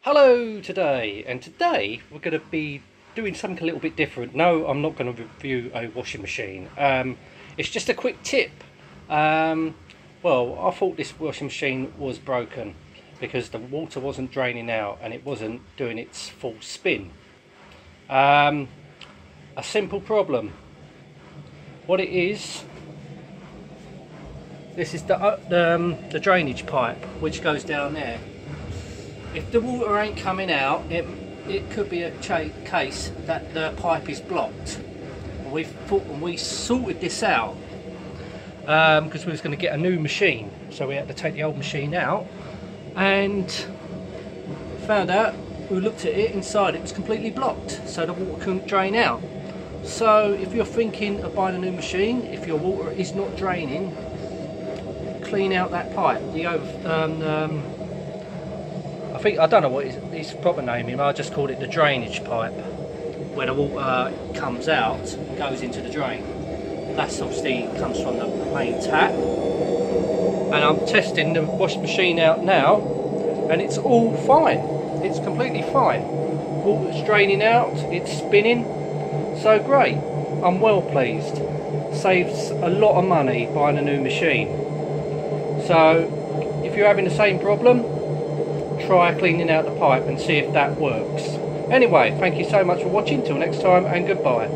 Hello today, and today we're going to be doing something a little bit different. No, I'm not going to review a washing machine. It's just a quick tip. Well, I thought this washing machine was broken because the water wasn't draining out and it wasn't doing its full spin. A simple problem. What it is, this is the drainage pipe which goes down there. If the water ain't coming out, it could be a case that the pipe is blocked. We sorted this out because we was going to get a new machine, so we had to take the old machine out, and found out, we looked at it, inside it was completely blocked, so the water couldn't drain out. So if you're thinking of buying a new machine, if your water is not draining, clean out that pipe. I don't know what his proper name is, I just called it the drainage pipe, where the water comes out and goes into the drain. That's obviously comes from the main tap. And I'm testing the washing machine out now, and it's all fine. It's completely fine. Water's draining out, it's spinning, so great. I'm well pleased. Saves a lot of money buying a new machine. So if you're having the same problem, try cleaning out the pipe and see if that works. Anyway, thank you so much for watching. Till next time, and goodbye.